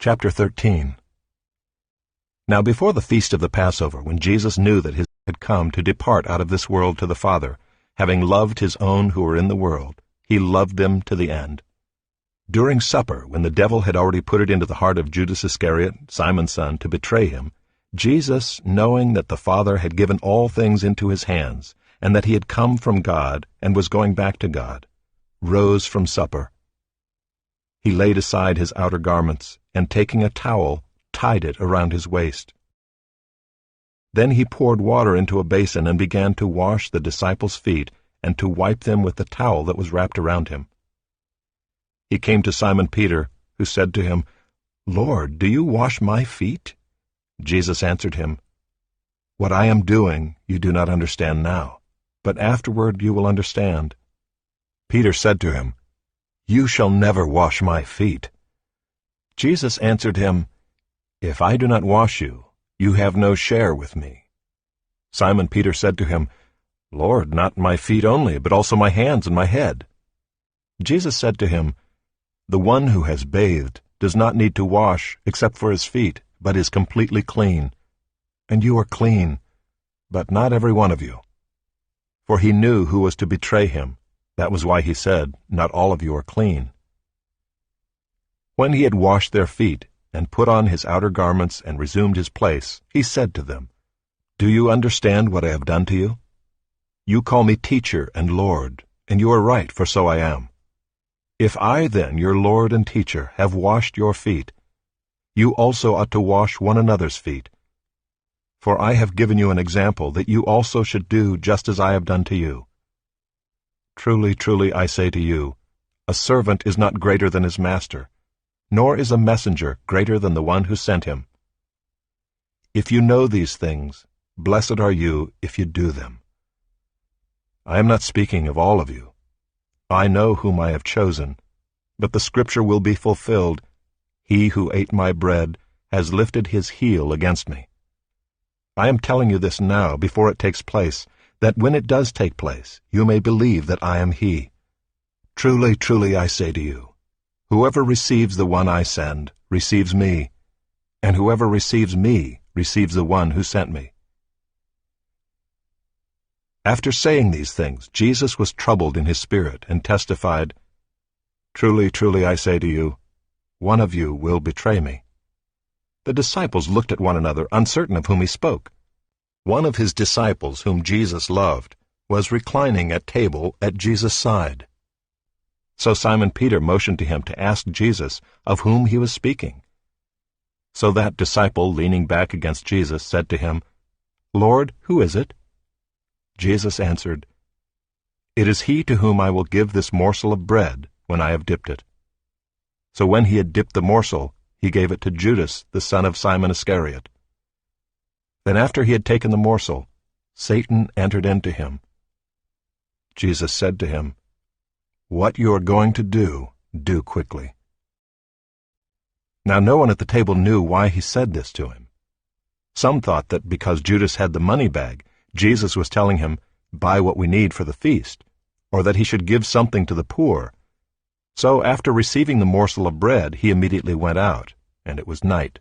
Chapter 13. Now before the feast of the Passover, when Jesus knew that his had come to depart out of this world to the Father, having loved his own who were in the world, he loved them to the end. During supper, when the devil had already put it into the heart of Judas Iscariot, Simon's son, to betray him, Jesus, knowing that the Father had given all things into his hands, and that he had come from God and was going back to God, rose from supper. He laid aside his outer garments, and taking a towel, tied it around his waist. Then he poured water into a basin and began to wash the disciples' feet and to wipe them with the towel that was wrapped around him. He came to Simon Peter, who said to him, "Lord, do you wash my feet?" Jesus answered him, "What I am doing you do not understand now, but afterward you will understand." Peter said to him, "You shall never wash my feet." Jesus answered him, "If I do not wash you, you have no share with me." Simon Peter said to him, "Lord, not my feet only, but also my hands and my head." Jesus said to him, "The one who has bathed does not need to wash except for his feet, but is completely clean. And you are clean, but not every one of you." For he knew who was to betray him. That was why he said, "Not all of you are clean." When he had washed their feet, and put on his outer garments and resumed his place, he said to them, "Do you understand what I have done to you? You call me teacher and Lord, and you are right, for so I am. If I then, your Lord and teacher, have washed your feet, you also ought to wash one another's feet. For I have given you an example that you also should do just as I have done to you. Truly, truly, I say to you, a servant is not greater than his master, nor is a messenger greater than the one who sent him. If you know these things, blessed are you if you do them. I am not speaking of all of you. I know whom I have chosen, but the scripture will be fulfilled, 'He who ate my bread has lifted his heel against me.' I am telling you this now, before it takes place, that when it does take place, you may believe that I am he. Truly, truly, I say to you, whoever receives the one I send receives me, and whoever receives me receives the one who sent me." After saying these things, Jesus was troubled in his spirit and testified, "Truly, truly, I say to you, one of you will betray me." The disciples looked at one another, uncertain of whom he spoke. One of his disciples, whom Jesus loved, was reclining at table at Jesus' side. So Simon Peter motioned to him to ask Jesus of whom he was speaking. So that disciple, leaning back against Jesus, said to him, "Lord, who is it?" Jesus answered, "It is he to whom I will give this morsel of bread when I have dipped it." So when he had dipped the morsel, he gave it to Judas, the son of Simon Iscariot. Then after he had taken the morsel, Satan entered into him. Jesus said to him, "What you are going to do, do quickly." Now no one at the table knew why he said this to him. Some thought that because Judas had the money bag, Jesus was telling him, "Buy what we need for the feast," or that he should give something to the poor. So after receiving the morsel of bread, he immediately went out, and it was night.